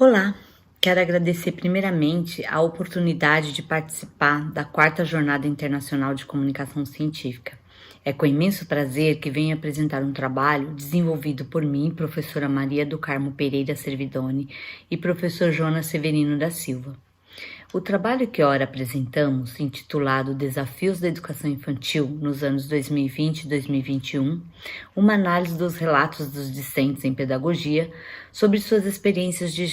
Olá, quero agradecer primeiramente a oportunidade de participar da quarta Jornada Internacional de Comunicação Científica. É com imenso prazer que venho apresentar um trabalho desenvolvido por mim, professora Maria do Carmo Pereira Servidoni e professor Jonas Severino da Silva. O trabalho que ora apresentamos, intitulado Desafios da Educação Infantil nos anos 2020 e 2021, uma análise dos relatos dos discentes em pedagogia sobre suas experiências de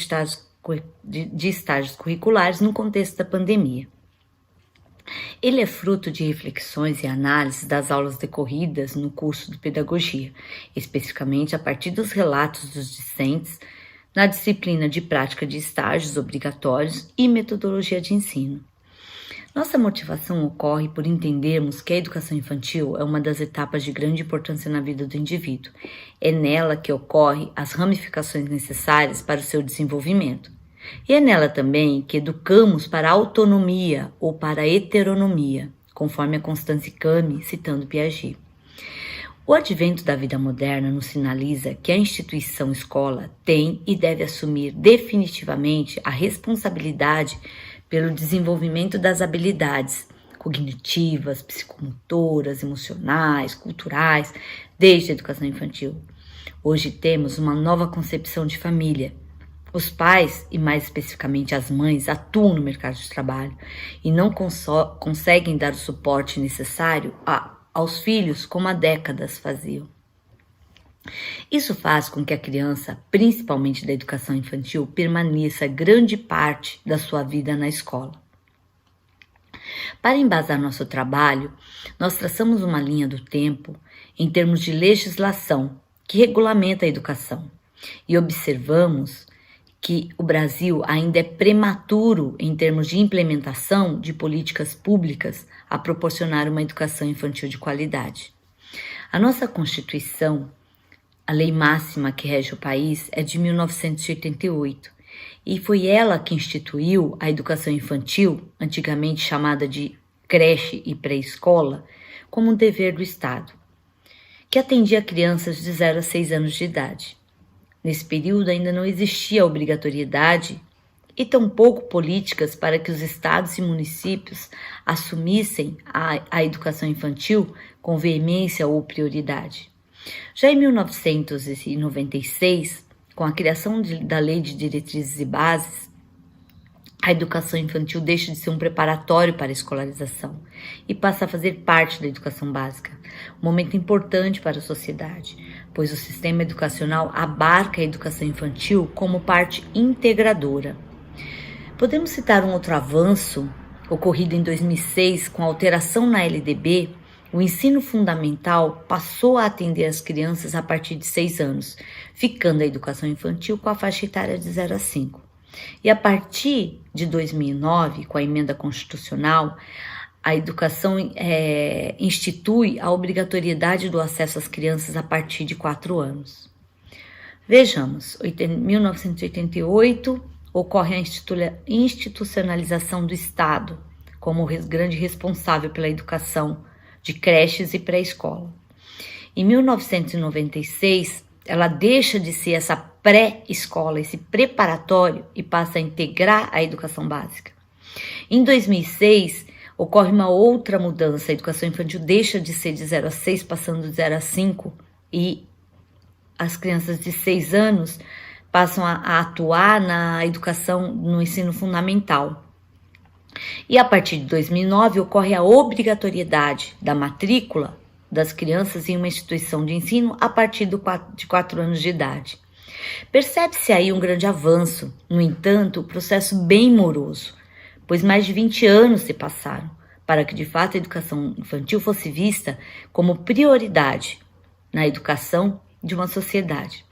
estágios curriculares no contexto da pandemia. Ele é fruto de reflexões e análises das aulas decorridas no curso de pedagogia, especificamente a partir dos relatos dos discentes na disciplina de prática de estágios obrigatórios e metodologia de ensino. Nossa motivação ocorre por entendermos que a educação infantil é uma das etapas de grande importância na vida do indivíduo. É nela que ocorrem as ramificações necessárias para o seu desenvolvimento. E é nela também que educamos para a autonomia ou para a heteronomia, conforme a Constance Cami, citando Piaget. O advento da vida moderna nos sinaliza que a instituição escola tem e deve assumir definitivamente a responsabilidade pelo desenvolvimento das habilidades cognitivas, psicomotoras, emocionais, culturais, desde a educação infantil. Hoje temos uma nova concepção de família. Os pais, e mais especificamente as mães, atuam no mercado de trabalho e não conseguem dar o suporte necessário aos filhos como há décadas faziam. Isso faz com que a criança, principalmente da educação infantil, permaneça grande parte da sua vida na escola. Para embasar nosso trabalho, nós traçamos uma linha do tempo em termos de legislação que regulamenta a educação e observamos que o Brasil ainda é prematuro em termos de implementação de políticas públicas a proporcionar uma educação infantil de qualidade. A nossa Constituição, a lei máxima que rege o país, é de 1988 e foi ela que instituiu a educação infantil, antigamente chamada de creche e pré-escola, como um dever do Estado, que atendia crianças de 0 a 6 anos de idade. Nesse período ainda não existia obrigatoriedade e tampouco políticas para que os estados e municípios assumissem a educação infantil com veemência ou prioridade. Já em 1996, com a criação da Lei de Diretrizes e Bases, a educação infantil deixa de ser um preparatório para a escolarização e passa a fazer parte da educação básica, um momento importante para a sociedade, pois o sistema educacional abarca a educação infantil como parte integradora. Podemos citar um outro avanço ocorrido em 2006 com a alteração na LDB. O ensino fundamental passou a atender as crianças a partir de 6 anos, ficando a educação infantil com a faixa etária de 0 a 5. E a partir de 2009, com a emenda constitucional, a educação institui a obrigatoriedade do acesso às crianças a partir de 4 anos. Vejamos, em 1988 ocorre a institucionalização do Estado como grande responsável pela educação de creches e pré-escola. Em 1996, ela deixa de ser essa pré-escola, esse preparatório, e passa a integrar a educação básica. Em 2006, ocorre uma outra mudança. A educação infantil deixa de ser de 0 a 6, passando de 0 a 5, e as crianças de 6 anos passam a atuar na educação, no ensino fundamental. E a partir de 2009, ocorre a obrigatoriedade da matrícula das crianças em uma instituição de ensino a partir de 4 anos de idade. Percebe-se aí um grande avanço, no entanto, o processo bem moroso, pois mais de 20 anos se passaram para que de fato a educação infantil fosse vista como prioridade na educação de uma sociedade.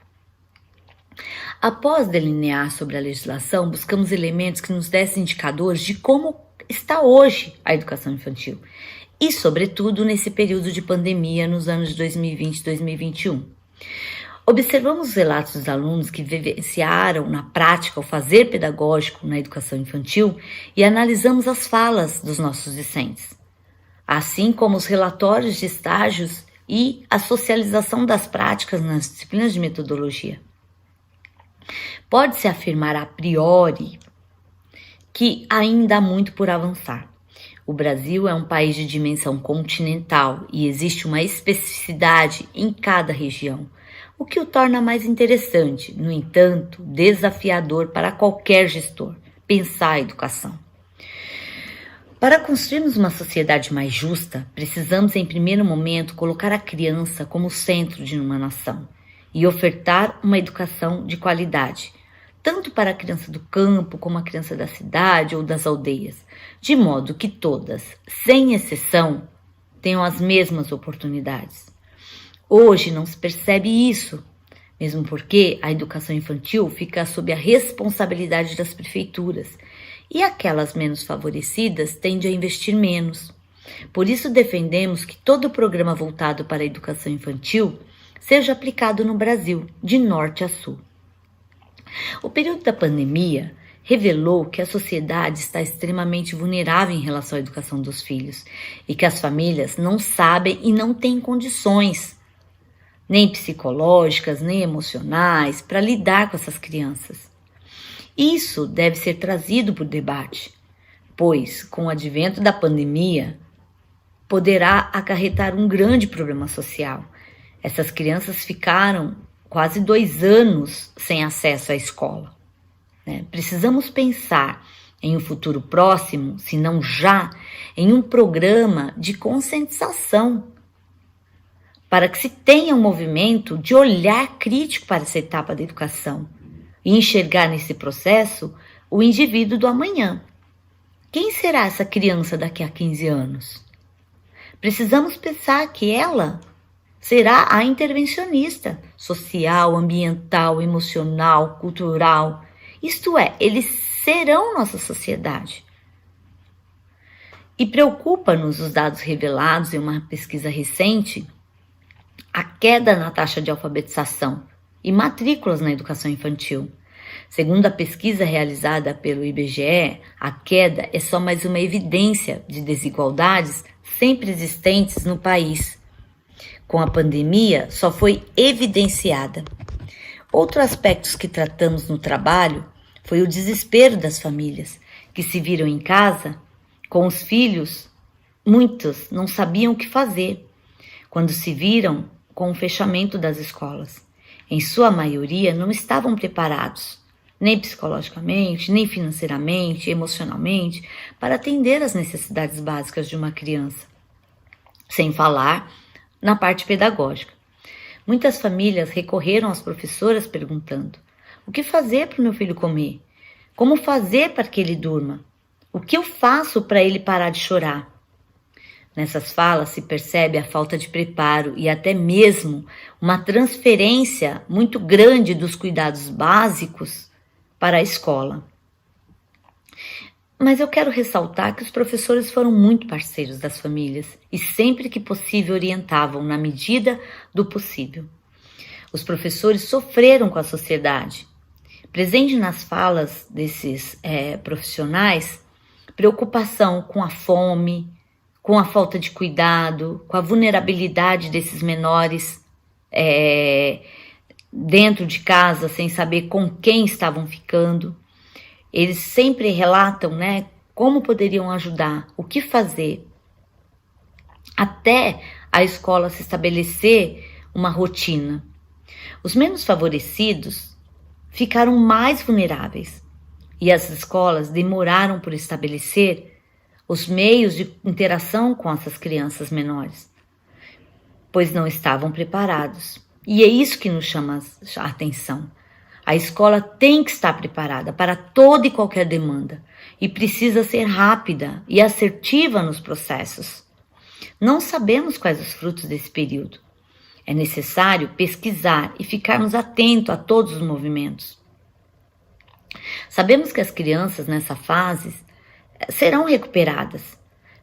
Após delinear sobre a legislação, buscamos elementos que nos dessem indicadores de como está hoje a educação infantil e, sobretudo, nesse período de pandemia nos anos de 2020 e 2021. Observamos os relatos dos alunos que vivenciaram na prática o fazer pedagógico na educação infantil e analisamos as falas dos nossos discentes, assim como os relatórios de estágios e a socialização das práticas nas disciplinas de metodologia. Pode-se afirmar a priori que ainda há muito por avançar. O Brasil é um país de dimensão continental e existe uma especificidade em cada região, o que o torna mais interessante, no entanto, desafiador para qualquer gestor pensar a educação. Para construirmos uma sociedade mais justa, precisamos, em primeiro momento, colocar a criança como centro de uma nação e ofertar uma educação de qualidade, tanto para a criança do campo como a criança da cidade ou das aldeias, de modo que todas, sem exceção, tenham as mesmas oportunidades. Hoje não se percebe isso, mesmo porque a educação infantil fica sob a responsabilidade das prefeituras e aquelas menos favorecidas tendem a investir menos. Por isso defendemos que todo o programa voltado para a educação infantil seja aplicado no Brasil, de norte a sul. O período da pandemia revelou que a sociedade está extremamente vulnerável em relação à educação dos filhos e que as famílias não sabem e não têm condições, nem psicológicas, nem emocionais, para lidar com essas crianças. Isso deve ser trazido para o debate, pois, com o advento da pandemia, poderá acarretar um grande problema social. Essas crianças ficaram quase 2 anos sem acesso à escola. Precisamos pensar em um futuro próximo, se não já, em um programa de conscientização, para que se tenha um movimento de olhar crítico para essa etapa da educação e enxergar nesse processo o indivíduo do amanhã. Quem será essa criança daqui a 15 anos? Precisamos pensar que ela será a intervencionista social, ambiental, emocional, cultural. Isto é, eles serão nossa sociedade. E preocupa-nos os dados revelados em uma pesquisa recente, a queda na taxa de alfabetização e matrículas na educação infantil. Segundo a pesquisa realizada pelo IBGE, a queda é só mais uma evidência de desigualdades sempre existentes no país. Com a pandemia, só foi evidenciada. Outro aspecto que tratamos no trabalho foi o desespero das famílias, que se viram em casa com os filhos. Muitos não sabiam o que fazer quando se viram com o fechamento das escolas. Em sua maioria, não estavam preparados, nem psicologicamente, nem financeiramente, emocionalmente, para atender às necessidades básicas de uma criança. Sem falar na parte pedagógica. Muitas famílias recorreram às professoras perguntando: o que fazer para o meu filho comer? Como fazer para que ele durma? O que eu faço para ele parar de chorar? Nessas falas se percebe a falta de preparo e até mesmo uma transferência muito grande dos cuidados básicos para a escola. Mas eu quero ressaltar que os professores foram muito parceiros das famílias e sempre que possível orientavam na medida do possível. Os professores sofreram com a sociedade. Presente nas falas desses profissionais, preocupação com a fome, com a falta de cuidado, com a vulnerabilidade desses menores dentro de casa, sem saber com quem estavam ficando. Eles sempre relatam, como poderiam ajudar, o que fazer, até a escola se estabelecer uma rotina. Os menos favorecidos ficaram mais vulneráveis e as escolas demoraram por estabelecer os meios de interação com essas crianças menores, pois não estavam preparados. E é isso que nos chama a atenção. A escola tem que estar preparada para toda e qualquer demanda e precisa ser rápida e assertiva nos processos. Não sabemos quais os frutos desse período. É necessário pesquisar e ficarmos atentos a todos os movimentos. Sabemos que as crianças nessa fase serão recuperadas,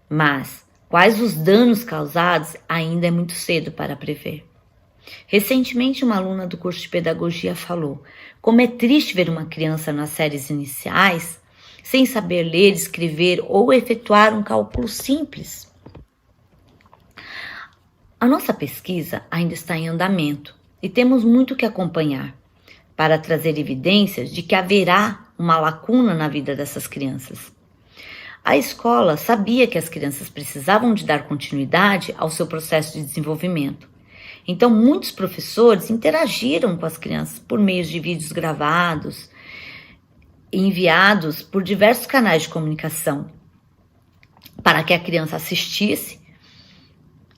mas quais os danos causados ainda é muito cedo para prever. Recentemente, uma aluna do curso de pedagogia falou como é triste ver uma criança nas séries iniciais sem saber ler, escrever ou efetuar um cálculo simples. A nossa pesquisa ainda está em andamento e temos muito que acompanhar. para trazer evidências de que haverá uma lacuna na vida dessas crianças. A escola sabia que as crianças precisavam de dar continuidade ao seu processo de desenvolvimento. Então, muitos professores interagiram com as crianças por meio de vídeos gravados, enviados por diversos canais de comunicação, para que a criança assistisse.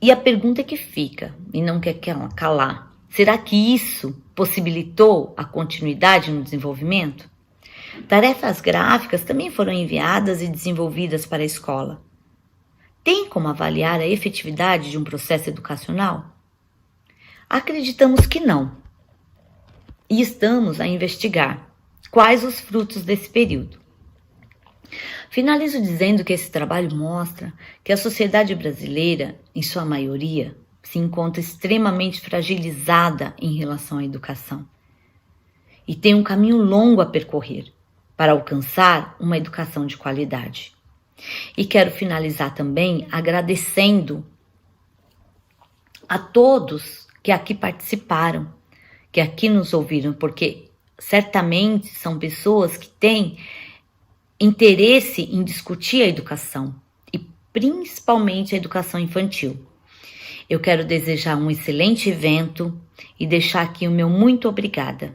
E a pergunta que fica, e não quer calar, será que isso possibilitou a continuidade no desenvolvimento? Tarefas gráficas também foram enviadas e desenvolvidas para a escola. Tem como avaliar a efetividade de um processo educacional? Acreditamos que não. E estamos a investigar quais os frutos desse período. Finalizo dizendo que esse trabalho mostra que a sociedade brasileira, em sua maioria, se encontra extremamente fragilizada em relação à educação e tem um caminho longo a percorrer para alcançar uma educação de qualidade. E quero finalizar também agradecendo a todos que aqui participaram, que aqui nos ouviram, porque certamente são pessoas que têm interesse em discutir a educação e principalmente a educação infantil. Eu quero desejar um excelente evento e deixar aqui o meu muito obrigada.